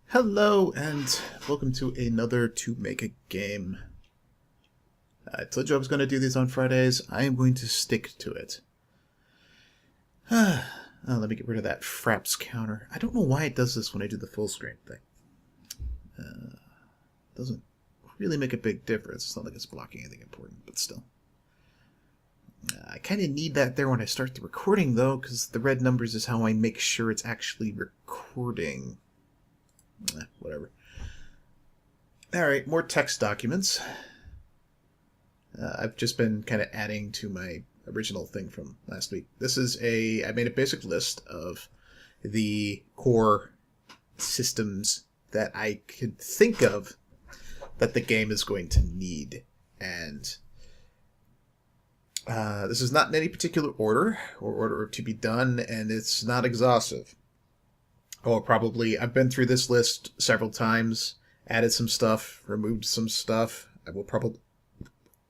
Hello and welcome to another To Make a Game. I told you I was going to do these on Fridays. I am going to stick to it. Let me get rid of that fraps counter. I don't know why it does this when I do the full screen thing. Doesn't really make a big difference. It's not like it's blocking anything important, but still. I kind of need that there when I start the recording, though, because the red numbers is how I make sure it's actually recording. Whatever. Alright, more text documents. I've just been kind of adding to my original thing from last week. I made a basic list of the core systems that I could think of that the game is going to need. And this is not in any particular order or order to be done, and it's not exhaustive. I've been through this list several times, added some stuff, removed some stuff. I will probably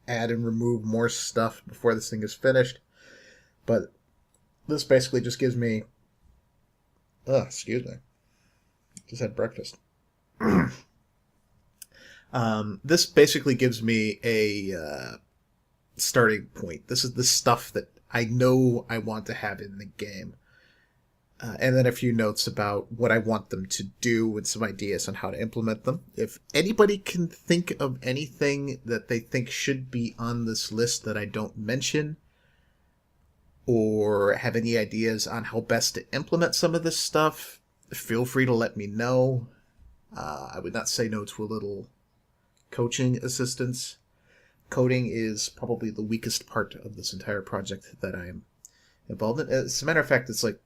add and remove more stuff before this thing is finished. But this basically just gives me... excuse me. Just had breakfast. This basically gives me a starting point. This is the stuff that I know I want to have in the game. And then a few notes about what I want them to do and some ideas on how to implement them. If anybody can think of anything that they think should be on this list that I don't mention, or have any ideas on how best to implement some of this stuff, feel free to let me know. I would not say no to a little coaching assistance. Coding is probably the weakest part of this entire project that I am involved in. As a matter of fact, it's like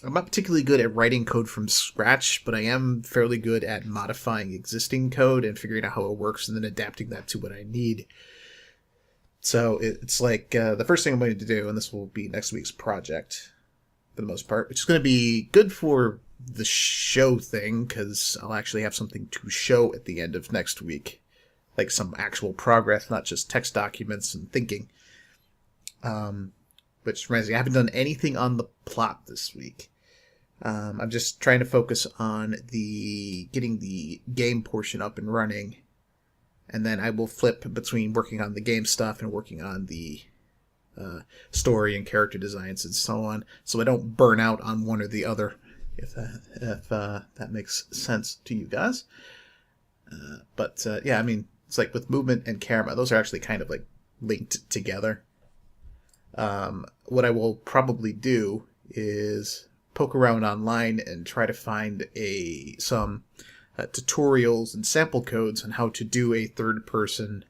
I'm not particularly good at writing code from scratch, but I am fairly good at modifying existing code and figuring out how it works and then adapting that to what I need. So it's like the first thing I'm going to do, and this will be next week's project for the most part, which is going to be good for the show thing because I'll actually have something to show at the end of next week, like some actual progress, not just text documents and thinking. Which reminds me, I haven't done anything on the plot this week. I'm just trying to focus on getting the game portion up and running, and then I will flip between working on the game stuff and working on the story and character designs and so on, so I don't burn out on one or the other, if that makes sense to you guys. Yeah, I mean, it's like with movement and camera, those are actually kind of like linked together. What I will probably do is poke around online and try to find some tutorials and sample codes on how to do a third-person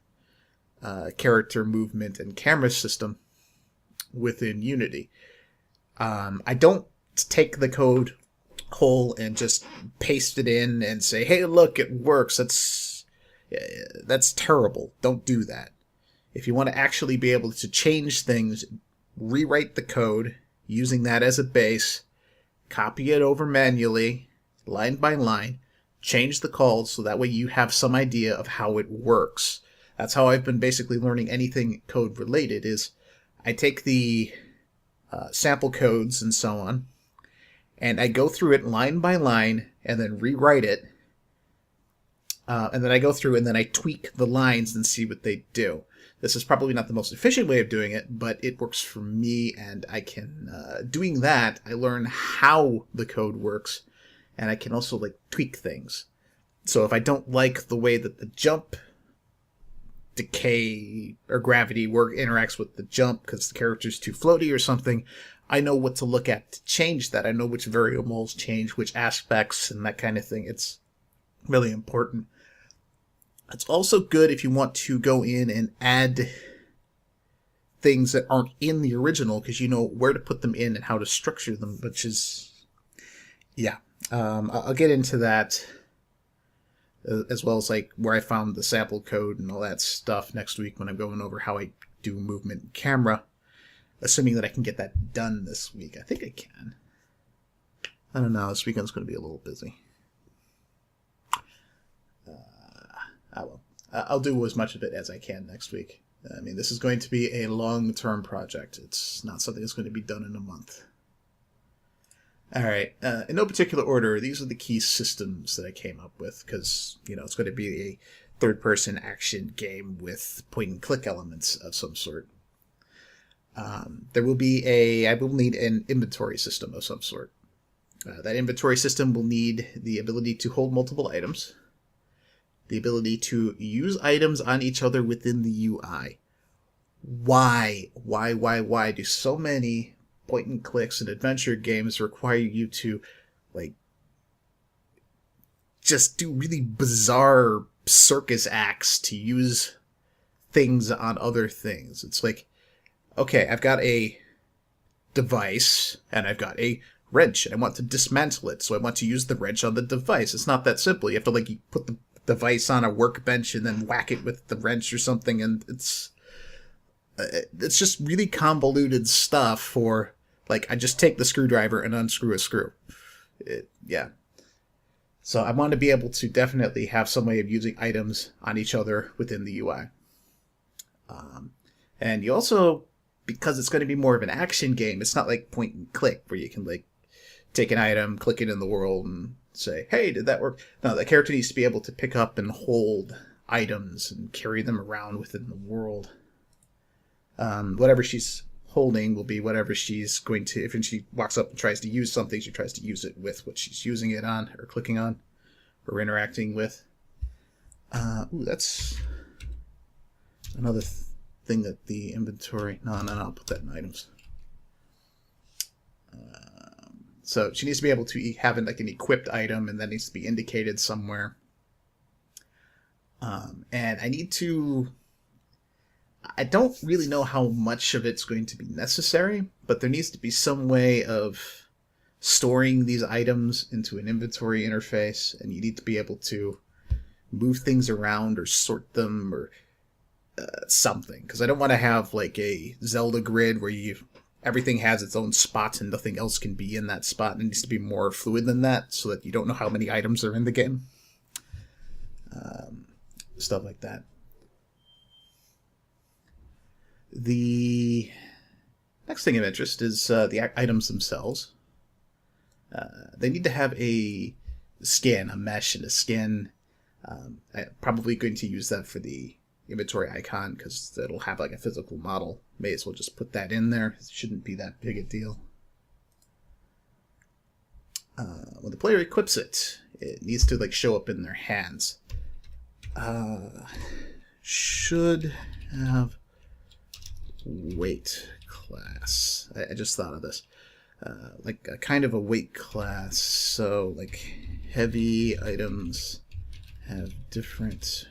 character movement and camera system within Unity. I don't take the code whole and just paste it in and say, hey, look, it works. That's terrible. Don't do that. If you want to actually be able to change things, rewrite the code using that as a base, copy it over manually, line by line, change the calls so that way you have some idea of how it works. That's how I've been basically learning anything code related, is I take the sample codes and so on, and I go through it line by line and then rewrite it. And then I go through and then I tweak the lines and see what they do. This is probably not the most efficient way of doing it, but it works for me, and I can, doing that, I learn how the code works, and I can also, like, tweak things. So if I don't like the way that the jump, decay, or gravity interacts with the jump because the character's too floaty or something, I know what to look at to change that. I know which variables change, which aspects, and that kind of thing. It's really important. It's also good if you want to go in and add things that aren't in the original, because you know where to put them in and how to structure them, which is, yeah. I'll get into that, as well as like where I found the sample code and all that stuff next week when I'm going over how I do movement and camera, assuming that I can get that done this week. I think I can. I don't know, this weekend's going to be a little busy. I'll do as much of it as I can next week. I mean, this is going to be a long-term project. It's not something that's going to be done in a month. All right. In no particular order, these are the key systems that I came up with because, it's going to be a third person action game with point and click elements of some sort. I will need an inventory system of some sort. That inventory system will need the ability to hold multiple items, the ability to use items on each other within the UI. Why do so many point and clicks and adventure games require you to, like, just do really bizarre circus acts to use things on other things? It's like, okay, I've got a device and I've got a wrench and I want to dismantle it, so I want to use the wrench on the device. It's not that simple. You have to you put the device on a workbench and then whack it with the wrench or something, and it's just really convoluted stuff for, I just take the screwdriver and unscrew a screw. Yeah. So I want to be able to definitely have some way of using items on each other within the UI. And you also, because it's going to be more of an action game, it's not like point and click where you can take an item, click it in the world, and say, hey, did that work? No, the character needs to be able to pick up and hold items and carry them around within the world. Whatever she's holding will be whatever she's going to, if she walks up and tries to use something, she tries to use it with what she's using it on, or clicking on, or interacting with. That's another thing that the inventory... No, I'll put that in items. So she needs to be able to have an equipped item, and that needs to be indicated somewhere. And I don't really know how much of it's going to be necessary, but there needs to be some way of storing these items into an inventory interface, and you need to be able to move things around or sort them or something. Because I don't want to have a Zelda grid where everything has its own spot and nothing else can be in that spot. It needs to be more fluid than that so that you don't know how many items are in the game. Stuff like that. The next thing of interest is the items themselves. They need to have a skin, a mesh, and a skin. I'm probably going to use that for the inventory icon because it'll have a physical model. May as well just put that in there. It shouldn't be that big a deal. When the player equips it, it needs to show up in their hands. Should have weight class. I just thought of this. A kind of a weight class. So heavy items have different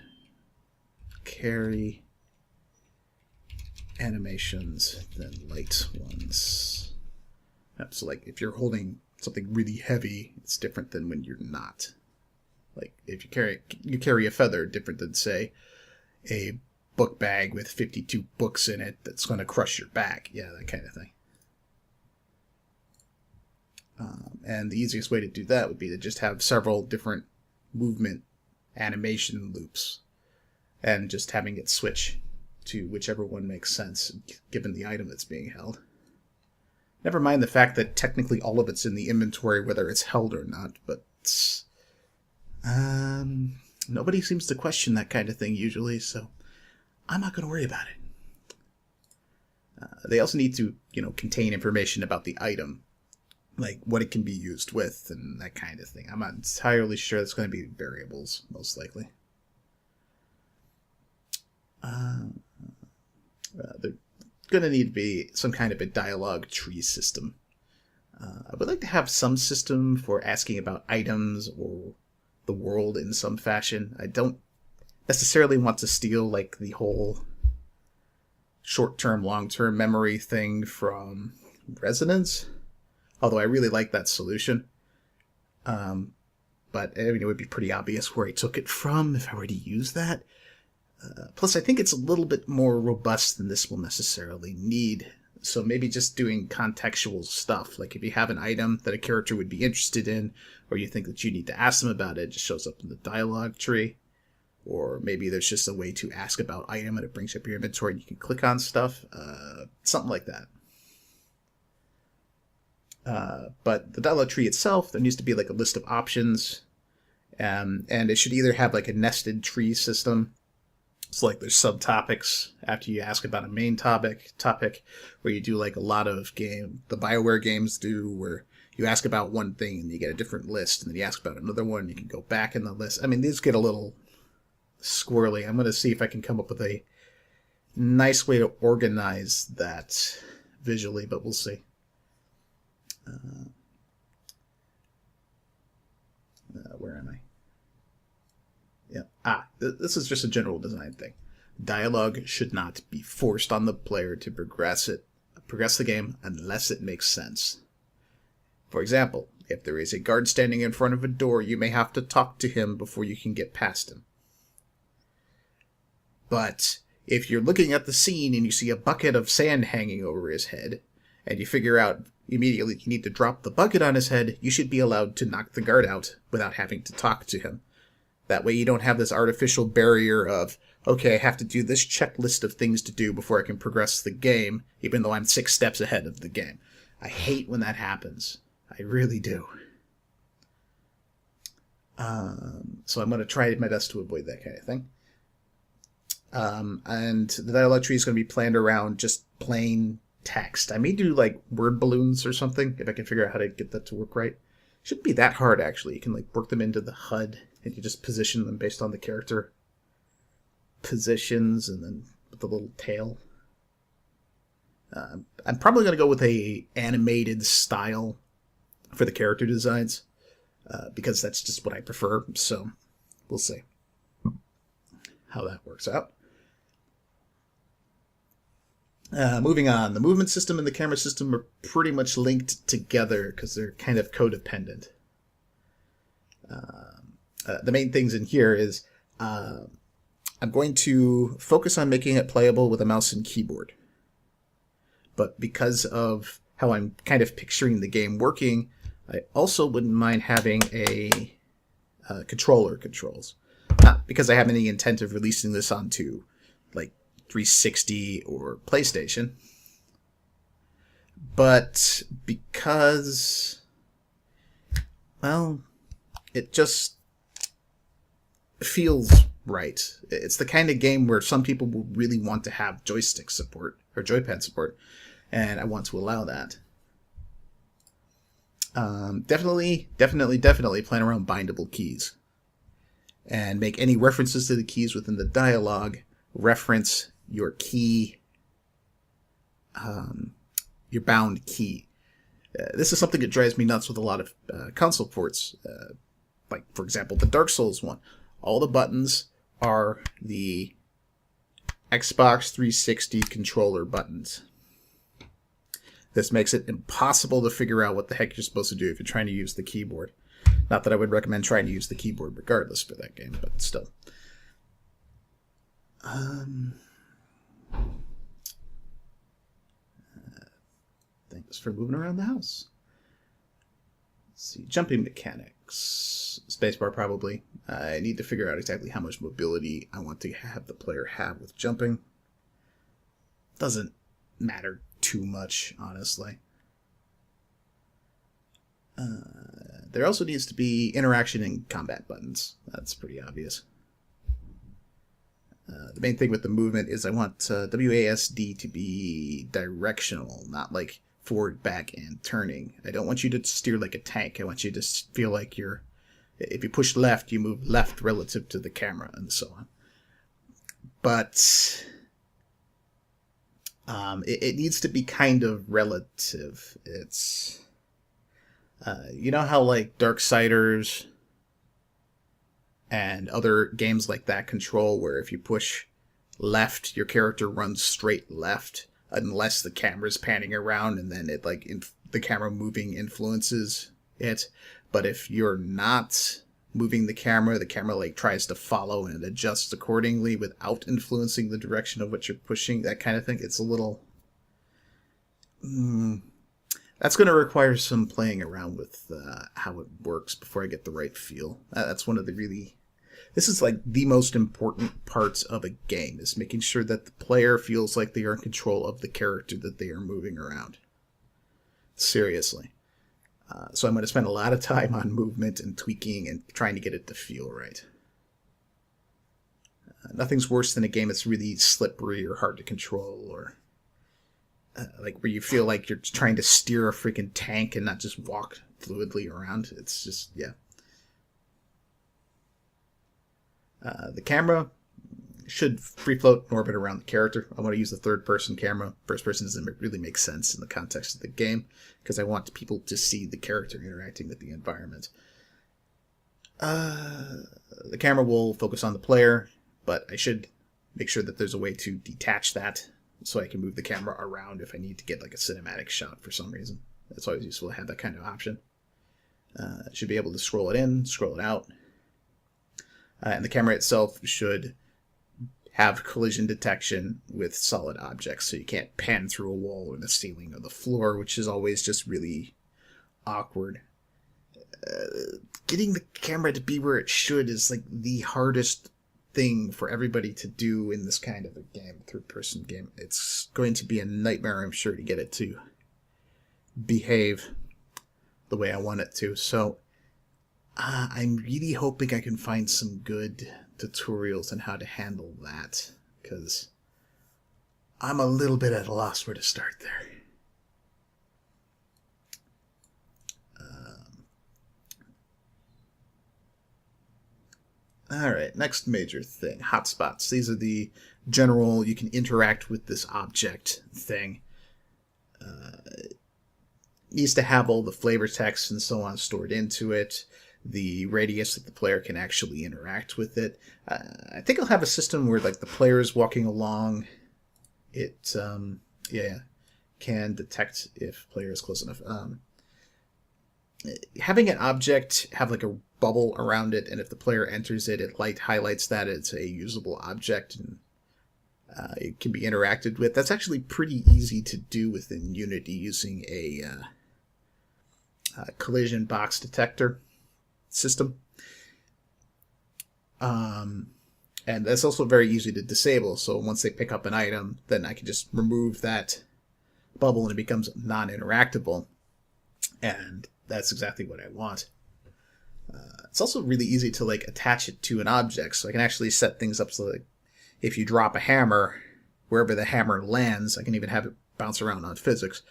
carry animations than light ones. So if you're holding something really heavy, it's different than when you're not. If you carry a feather, different than say a book bag with 52 books in it that's going to crush your back. Yeah, that kind of thing. And the easiest way to do that would be to just have several different movement animation loops and just having it switch to whichever one makes sense given the item that's being held. Never mind the fact that technically all of it's in the inventory whether it's held or not, but nobody seems to question that kind of thing usually, so I'm not going to worry about it. They also need to, contain information about the item, what it can be used with and that kind of thing. I'm not entirely sure it's going to be variables, most likely. They're going to need to be some kind of a dialogue tree system. I would like to have some system for asking about items or the world in some fashion. I don't necessarily want to steal the whole short-term, long-term memory thing from Resonance, although I really like that solution. But it would be pretty obvious where I took it from if I were to use that. Plus, I think it's a little bit more robust than this will necessarily need. So maybe just doing contextual stuff. If you have an item that a character would be interested in, or you think that you need to ask them about it, it just shows up in the dialogue tree. Or maybe there's just a way to ask about item and it brings up your inventory and you can click on stuff. Something like that. But the dialogue tree itself, there needs to be like a list of options, and it should either have like a nested tree system. So like there's subtopics after you ask about a main topic where you do like a lot of the BioWare games do, where you ask about one thing and you get a different list, and then you ask about another one, you can go back in the list. I mean, these get a little squirrely. I'm going to see if I can come up with a nice way to organize that visually, but we'll see. Where am I? Yeah. This is just a general design thing. Dialogue should not be forced on the player to progress the game unless it makes sense. For example, if there is a guard standing in front of a door, you may have to talk to him before you can get past him. But if you're looking at the scene and you see a bucket of sand hanging over his head, and you figure out immediately you need to drop the bucket on his head, you should be allowed to knock the guard out without having to talk to him. That way you don't have this artificial barrier of, okay, I have to do this checklist of things to do before I can progress the game, even though I'm 6 steps ahead of the game. I hate when that happens. I really do. So I'm going to try my best to avoid that kind of thing. And the dialogue tree is going to be planned around just plain text. I may do like word balloons or something, if I can figure out how to get that to work right. Shouldn't be that hard, actually. You can like work them into the HUD, and you just position them based on the character positions, and then with the little tail. I'm probably going to go with a animated style for the character designs, because that's just what I prefer. So we'll see how that works out. Moving on, the movement system and the camera system are pretty much linked together because they're kind of codependent. The main things in here is I'm going to focus on making it playable with a mouse and keyboard. But because of how I'm kind of picturing the game working, I also wouldn't mind having a controller controls. Not because I have any intent of releasing this onto like 360 or PlayStation, but because, well, it just feels right. It's the kind of game where some people will really want to have joystick support or joypad support, and I want to allow that. Definitely plan around bindable keys, and make any references to the keys within the dialogue reference your key, your bound key. This is something that drives me nuts with a lot of console ports. Like, for example, the Dark Souls one. All the buttons are the Xbox 360 controller buttons. This makes it impossible to figure out what the heck you're supposed to do if you're trying to use the keyboard. Not that I would recommend trying to use the keyboard regardless for that game, but still. Thanks for moving around the house. Let's see, jumping mechanics. Spacebar probably. I need to figure out exactly how much mobility I want to have the player have with jumping. Doesn't matter too much, honestly. There also needs to be interaction and combat buttons. That's pretty obvious. The main thing with the movement is I want WASD to be directional, not like forward, back, and turning. I don't want you to steer like a tank. I want you to feel like if you push left, you move left relative to the camera, and so on. But it needs to be kind of relative. It's you know how like Darksiders and other games like that control, where if you push left, your character runs straight left unless the camera's panning around, and then it like the camera moving influences it. But if you're not moving the camera like tries to follow and adjusts accordingly without influencing the direction of what you're pushing, that kind of thing. It's a little that's going to require some playing around with how it works before I get the right feel. That's one of the this is like the most important parts of a game, is making sure that the player feels like they are in control of the character that they are moving around. Seriously. So I'm going to spend a lot of time on movement and tweaking and trying to get it to feel right. Nothing's worse than a game that's really slippery or hard to control, or like where you feel like you're trying to steer a freaking tank and not just walk fluidly around. It's just, yeah. The camera should free float and orbit around the character. I want to use the third person camera. First person doesn't really make sense in the context of the game because I want people to see the character interacting with the environment. The camera will focus on the player, but I should make sure that there's a way to detach that so I can move the camera around if I need to get like a cinematic shot for some reason. It's always useful to have that kind of option. I should be able to scroll it in, scroll it out. And the camera itself should have collision detection with solid objects, so you can't pan through a wall or the ceiling or the floor, which is always just really awkward. Getting the camera to be where it should is like the hardest thing for everybody to do in this kind of a game, third-person game. It's going to be a nightmare, I'm sure, to get it to behave the way I want it to. So I'm really hoping I can find some good tutorials on how to handle that, because I'm a little bit at a loss where to start there. Alright, next major thing, hotspots. These are the general, you can interact with this object thing. It needs to have all the flavor text and so on stored into it. The radius that the player can actually interact with it. I think I'll have a system where like the player is walking along, it can detect if player is close enough. Having an object have like a bubble around it, and if the player enters it, it highlights that it's a usable object and it can be interacted with. That's actually pretty easy to do within Unity using a collision box detector system. And that's also very easy to disable, so once they pick up an item, then I can just remove that bubble and it becomes non-interactable, and that's exactly what I want. It's also really easy to like attach it to an object, so I can actually set things up so like if you drop a hammer, wherever the hammer lands, I can even have it bounce around on physics.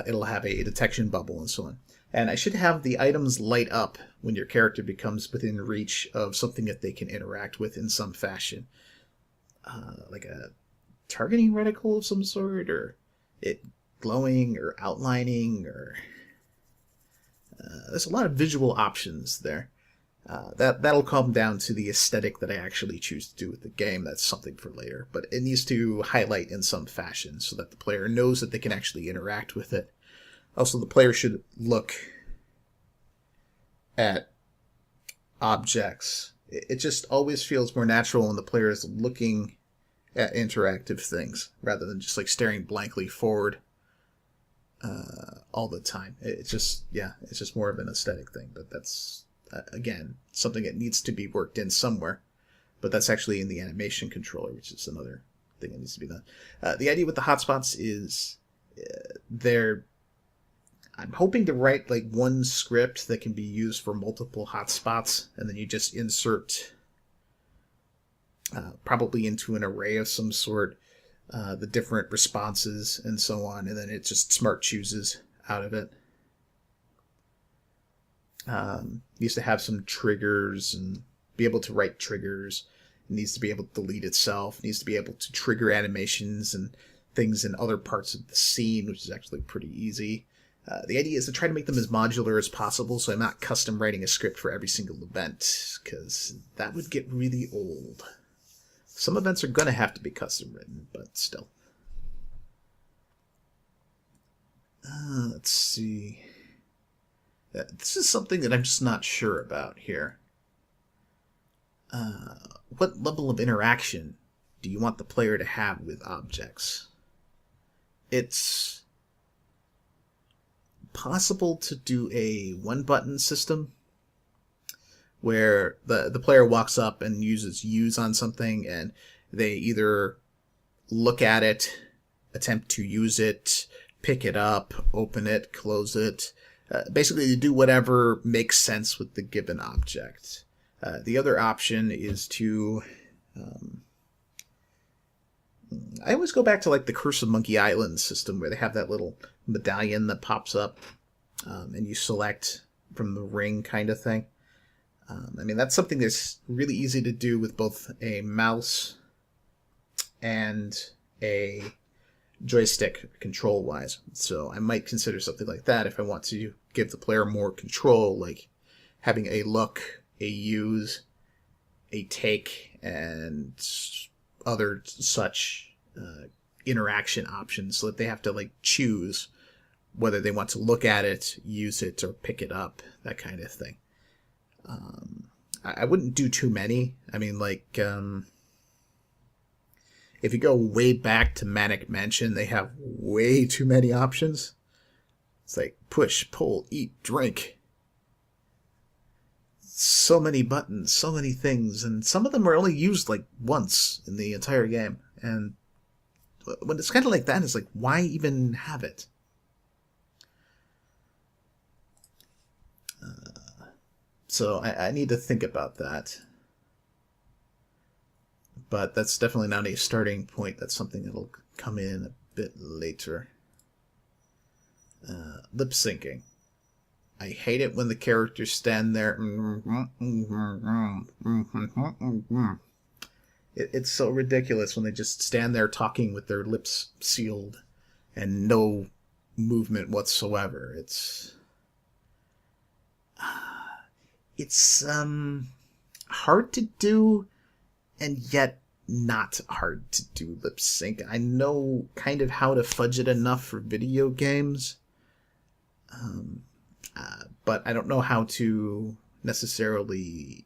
It'll have a detection bubble and so on. And I should have the items light up when your character becomes within reach of something that they can interact with in some fashion. Like a targeting reticle of some sort, or it glowing or outlining, or... there's a lot of visual options there. That'll come down to the aesthetic that I actually choose to do with the game. That's something for later. But it needs to highlight in some fashion so that the player knows that they can actually interact with it. Also, the player should look at objects. It just always feels more natural when the player is looking at interactive things rather than just like staring blankly forward all the time. It's just more of an aesthetic thing. But that's, again, something that needs to be worked in somewhere. But that's actually in the animation controller, which is another thing that needs to be done. The idea with the hotspots is I'm hoping to write like one script that can be used for multiple hotspots, and then you just insert probably into an array of some sort the different responses and so on, and then it just smart chooses out of it. Needs to have some triggers and be able to write triggers. It needs to be able to delete itself. It needs to be able to trigger animations and things in other parts of the scene, which is actually pretty easy. The idea is to try to make them as modular as possible, so I'm not custom writing a script for every single event, because that would get really old. Some events are going to have to be custom written, but still. Let's see. This is something that I'm just not sure about here. What level of interaction do you want the player to have with objects? It's possible to do a one-button system where the player walks up and uses use on something, and they either look at it, attempt to use it, pick it up, open it, close it, basically to do whatever makes sense with the given object. The other option is to I always go back to like the Curse of Monkey Island system where they have that little medallion that pops up and you select from the ring kind of thing. I mean, that's something that's really easy to do with both a mouse and a joystick control-wise. So I might consider something like that if I want to give the player more control, like having a look, a use, a take, and other such interaction options, so that they have to like choose whether they want to look at it, use it, or pick it up, that kind of thing. I wouldn't do too many. I mean, like, if you go way back to Manic Mansion, they have way too many options. It's like push, pull, eat, drink. So many buttons, so many things, and some of them are only used like once in the entire game. And when it's kind of like that, it's like, why even have it? So I need to think about that. But that's definitely not a starting point. That's something that'll come in a bit later. Lip syncing. I hate it when the characters stand there. It's so ridiculous when they just stand there talking with their lips sealed and no movement whatsoever. It's hard to do, and yet not hard to do lip sync. I know kind of how to fudge it enough for video games, but I don't know how to necessarily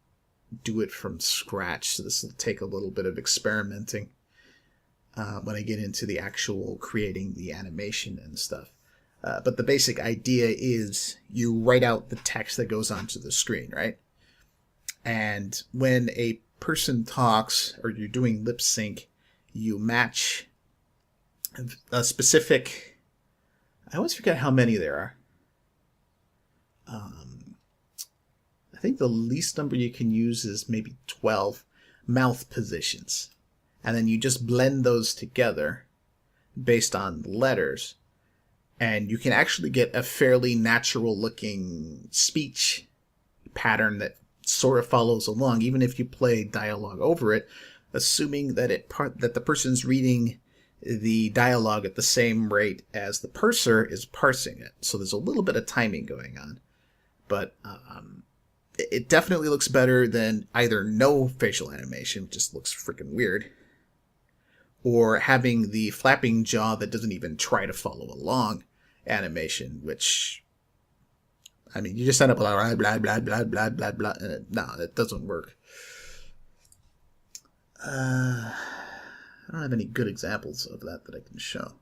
do it from scratch. So this will take a little bit of experimenting when I get into the actual creating the animation and stuff. But the basic idea is you write out the text that goes onto the screen, right? And when a person talks or you're doing lip sync, you match a specific... I always forget how many there are. I think the least number you can use is maybe 12 mouth positions. And then you just blend those together based on letters. And you can actually get a fairly natural looking speech pattern that sort of follows along, even if you play dialogue over it, assuming that that the person's reading the dialogue at the same rate as the purser is parsing it. So there's a little bit of timing going on. But it definitely looks better than either no facial animation, which just looks freaking weird, or having the flapping jaw that doesn't even try to follow along animation, which, I mean, you just end up with blah, blah, blah, blah, blah, blah, blah. No, it doesn't work. I don't have any good examples of that I can show.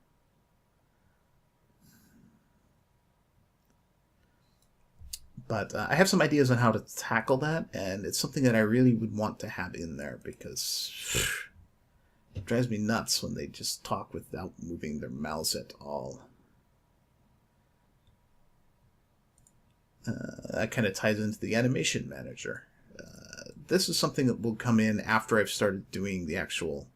But I have some ideas on how to tackle that, and it's something that I really would want to have in there because it drives me nuts when they just talk without moving their mouths at all. That kind of ties into the animation manager. This is something that will come in after I've started doing the actual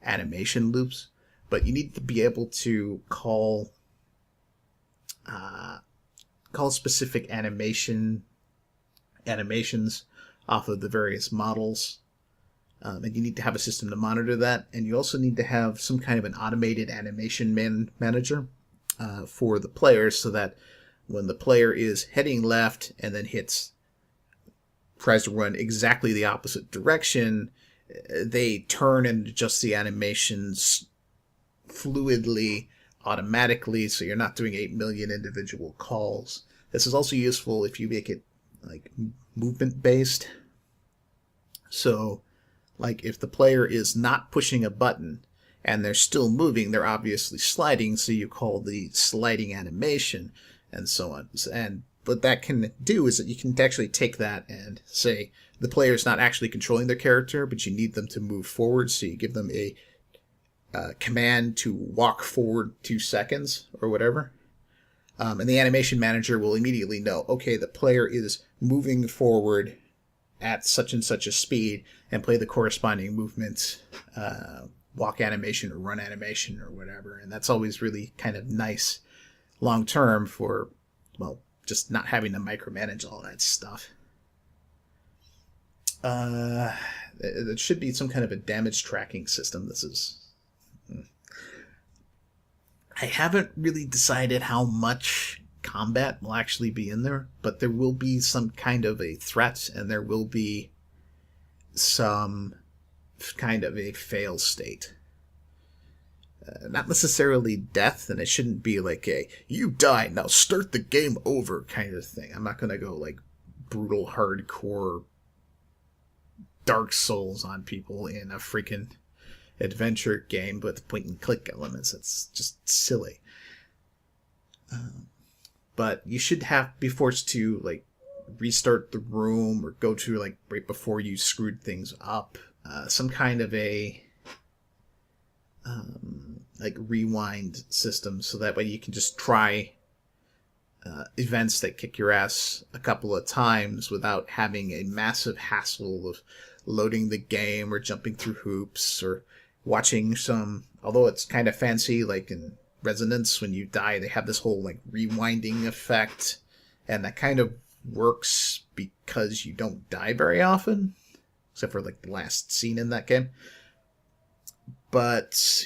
animation loops, but you need to be able to call specific animations off of the various models, and you need to have a system to monitor that, and you also need to have some kind of an automated animation manager for the players, so that when the player is heading left and then tries to run exactly the opposite direction, they turn and adjust the animations fluidly, automatically, so you're not doing 8 million individual calls. This is also useful if you make it like movement based. So like if the player is not pushing a button and they're still moving, they're obviously sliding, so you call the sliding animation and so on. And what that can do is that you can actually take that and say the player is not actually controlling their character, but you need them to move forward, so you give them a command to walk forward 2 seconds or whatever. And the animation manager will immediately know, okay, the player is moving forward at such and such a speed, and play the corresponding movements, walk animation or run animation or whatever. And that's always really kind of nice long term for, well, just not having to micromanage all that stuff. It should be some kind of a damage tracking system. I haven't really decided how much combat will actually be in there, but there will be some kind of a threat, and there will be some kind of a fail state. Not necessarily death, and it shouldn't be like a "you died, now start the game over" kind of thing. I'm not going to go like brutal, hardcore Dark Souls on people in a freaking adventure game with point and click elements. That's just silly. But you should be forced to like restart the room or go to like right before you screwed things up. Some kind of a like rewind system, so that way you can just try events that kick your ass a couple of times without having a massive hassle of loading the game or jumping through hoops or watching some, although it's kind of fancy, like in Resonance, when you die they have this whole like rewinding effect, and that kind of works because you don't die very often, except for like the last scene in that game. But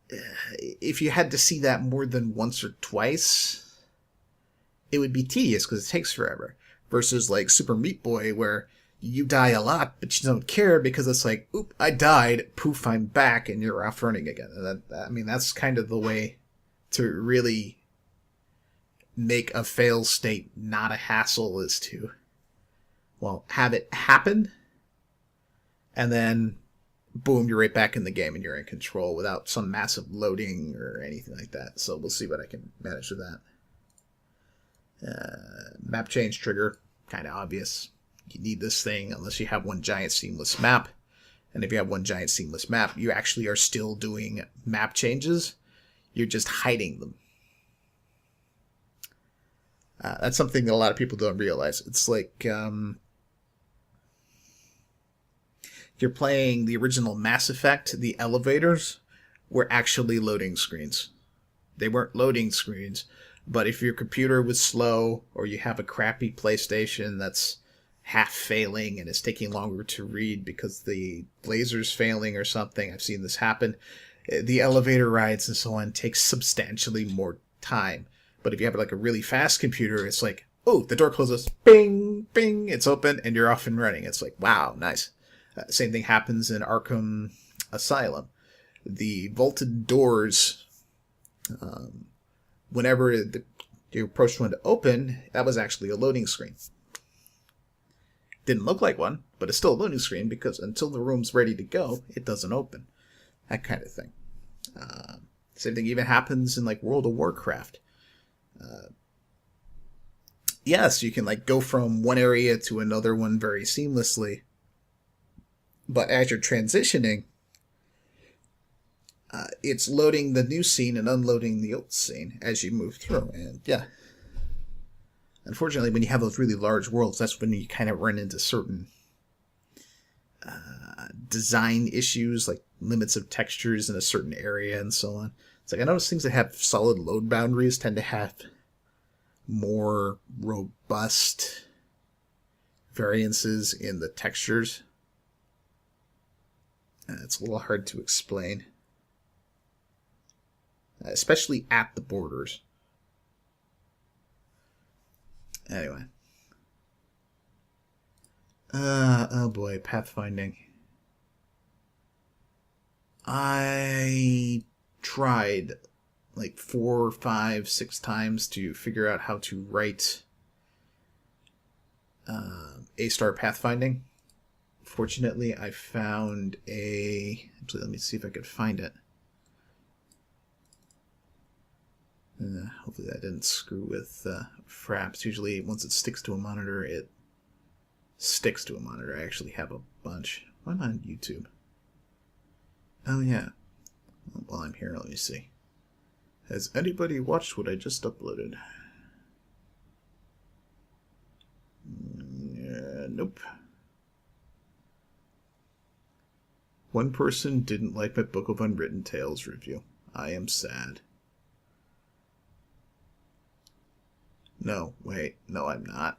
if you had to see that more than once or twice, it would be tedious because it takes forever. Versus like Super Meat Boy, where you die a lot, but you don't care because it's like, oop, I died, poof, I'm back, and you're off running again. And that's kind of the way to really make a fail state not a hassle, is to, well, have it happen, and then boom, you're right back in the game and you're in control without some massive loading or anything like that. So we'll see what I can manage with that. Map change trigger, kind of obvious. You need this thing unless you have one giant seamless map. And if you have one giant seamless map, you actually are still doing map changes. You're just hiding them. That's something that a lot of people don't realize. It's like you're playing the original Mass Effect, the elevators were actually loading screens. They weren't loading screens, but if your computer was slow or you have a crappy PlayStation that's half failing and it's taking longer to read because the laser's failing or something, I've seen this happen, the elevator rides and so on takes substantially more time. But if you have like a really fast computer, it's like, oh, the door closes, bing, bing, it's open, and you're off and running. It's like, wow, nice. Same thing happens in Arkham Asylum. The vaulted doors, whenever you approached one to open, that was actually a loading screen. Didn't look like one, but it's still a loading screen because until the room's ready to go, it doesn't open. That kind of thing. Same thing even happens in like World of Warcraft. Yes, you can like go from one area to another one very seamlessly, but as you're transitioning, it's loading the new scene and unloading the old scene as you move through. And yeah, unfortunately, when you have those really large worlds, that's when you kind of run into certain design issues, like limits of textures in a certain area and so on. It's like I notice things that have solid load boundaries tend to have more robust variances in the textures. It's a little hard to explain, especially at the borders. Anyway. Oh boy, pathfinding. I tried like 4, 5, 6 times to figure out how to write A-star pathfinding. Fortunately, I found actually, let me see if I could find it. Hopefully that didn't screw with Fraps. Usually, once it sticks to a monitor, it sticks to a monitor. I actually have a bunch. Why am I on YouTube? Oh, yeah. While I'm here, let me see. Has anybody watched what I just uploaded? Nope. One person didn't like my Book of Unwritten Tales review. I am sad. No, wait. No, I'm not.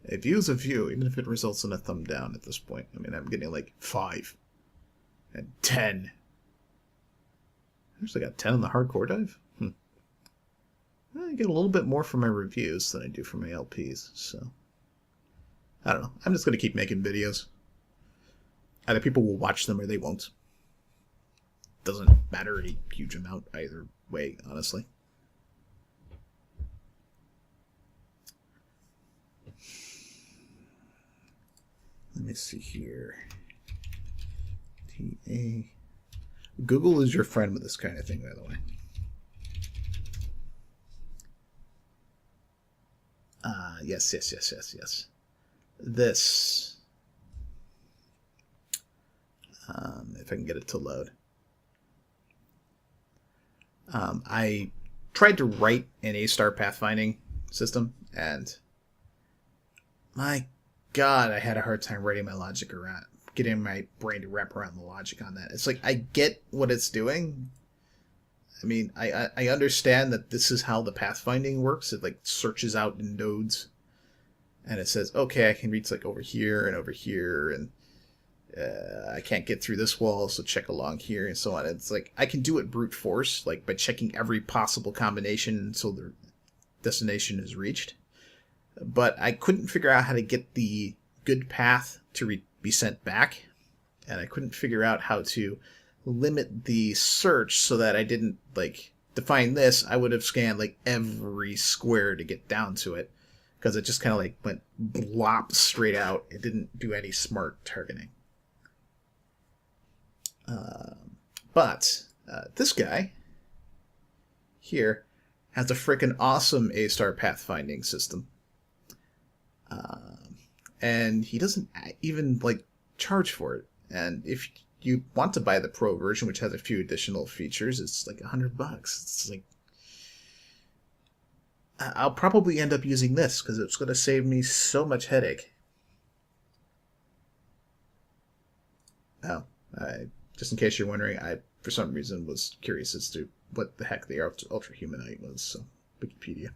A view is a view, even if it results in a thumb down at this point. I mean, I'm getting like 5 and 10. I actually got 10 on the hardcore dive. I get a little bit more for my reviews than I do for my LPs, so I don't know. I'm just going to keep making videos. Either people will watch them or they won't. Doesn't matter a huge amount either way, honestly. Let me see here. TA. Google is your friend with this kind of thing, by the way. Yes. This. If I can get it to load. I tried to write an A-star pathfinding system, and my God, I had a hard time writing my logic around, getting my brain to wrap around the logic on that. It's like, I get what it's doing. I mean, I understand that this is how the pathfinding works. It like searches out in nodes, and it says, okay, I can reach like over here, and I can't get through this wall, so check along here, and so on. It's like, I can do it brute force, like by checking every possible combination until the destination is reached. But I couldn't figure out how to get the good path to be sent back, and I couldn't figure out how to limit the search so that I didn't, like, to find this, I would have scanned, like, every square to get down to it, because it just kind of, like, went blop straight out. It didn't do any smart targeting. But this guy here has a freaking awesome A-star pathfinding system. And he doesn't even, like, charge for it. And if you want to buy the pro version, which has a few additional features, it's like $100. It's like, I'll probably end up using this because it's going to save me so much headache. Oh, just in case you're wondering, I, for some reason, was curious as to what the heck the Ultra Humanite was, so Wikipedia.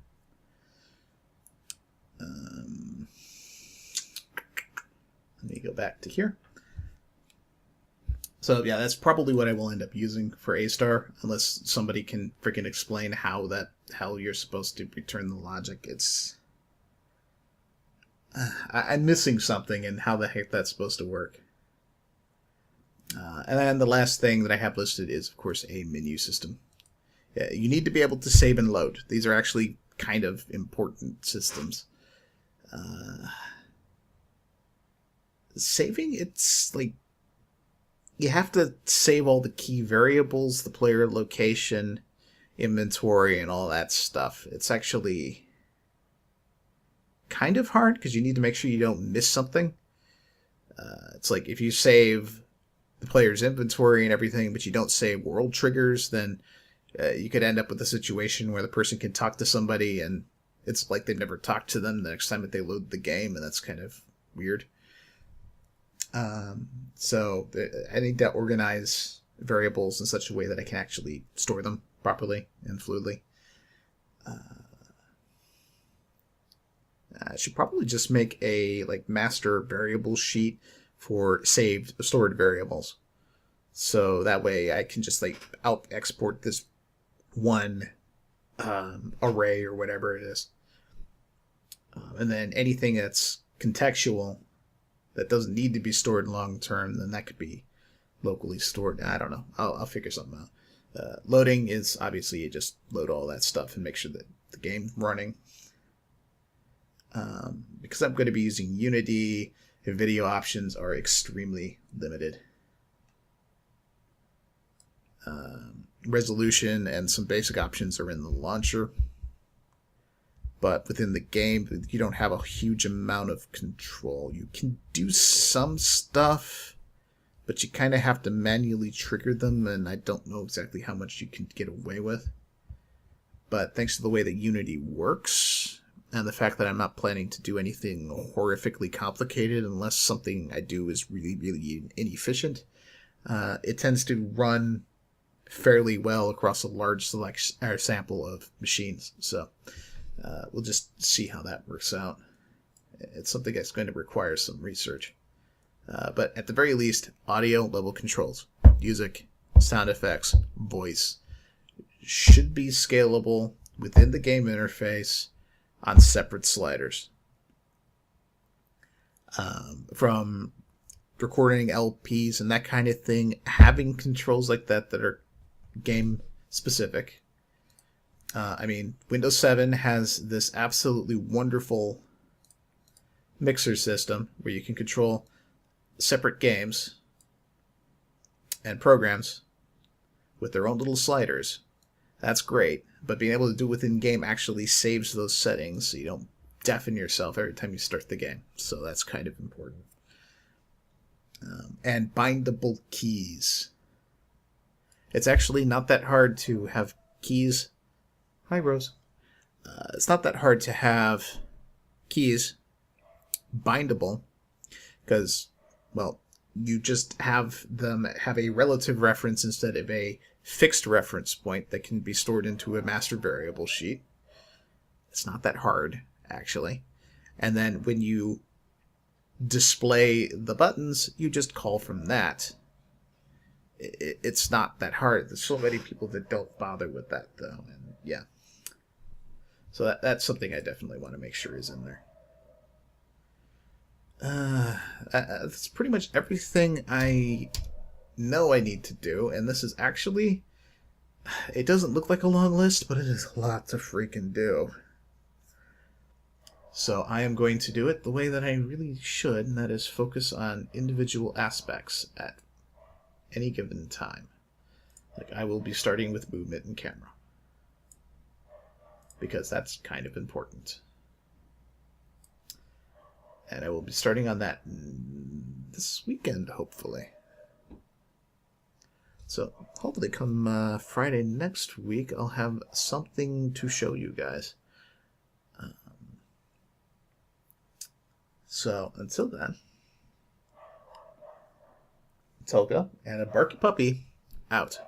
Let me go back to here. So yeah, that's probably what I will end up using for A-star, unless somebody can freaking explain how you're supposed to return the logic. It's I'm missing something in how the heck that's supposed to work. And then the last thing that I have listed is, of course, a menu system. Yeah, you need to be able to save and load. These are actually kind of important systems. Saving, it's like you have to save all the key variables, the player location, inventory, and all that stuff. It's actually kind of hard because you need to make sure you don't miss something. It's like if you save the player's inventory and everything, but you don't save world triggers, then you could end up with a situation where the person can talk to somebody and it's like they've never talked to them the next time that they load the game, and that's kind of weird. So I need to organize variables in such a way that I can actually store them properly and fluidly. I should probably just make a master variable sheet for stored variables. So that way I can just out export this one array or whatever it is. And then anything that's contextual that doesn't need to be stored long term, then that could be locally stored. I don't know. I'll figure something out. Loading is obviously you just load all that stuff and make sure that the game's running. Because I'm going to be using Unity, video options are extremely limited. Resolution and some basic options are in the launcher. But within the game, you don't have a huge amount of control. You can do some stuff, but you kind of have to manually trigger them, and I don't know exactly how much you can get away with. But thanks to the way that Unity works, and the fact that I'm not planning to do anything horrifically complicated unless something I do is really, really inefficient, it tends to run fairly well across a large sample of machines. So we'll just see how that works out. It's something that's going to require some research. But at the very least, audio level controls, music, sound effects, voice should be scalable within the game interface on separate sliders. From recording LPs and that kind of thing, having controls like that that are game specific. I mean, Windows 7 has this absolutely wonderful mixer system where you can control separate games and programs with their own little sliders. That's great, but being able to do it within game actually saves those settings so you don't deafen yourself every time you start the game. So that's kind of important. And bindable keys. It's actually not that hard to have keys. Hi, Rose. It's not that hard to have keys bindable because, well, you just have them have a relative reference instead of a fixed reference point that can be stored into a master variable sheet. It's not that hard, actually. And then when you display the buttons, you just call from that. It's not that hard. There's so many people that don't bother with that, though. And yeah. So that's something I definitely want to make sure is in there. That's pretty much everything I know I need to do, and this is actually, it doesn't look like a long list, but it is a lot to freaking do. So I am going to do it the way that I really should, and that is focus on individual aspects at any given time. Like, I will be starting with movement and camera, because that's kind of important. And I will be starting on that this weekend, hopefully. So hopefully come Friday next week, I'll have something to show you guys. So until then, Tolga and a Barky Puppy out.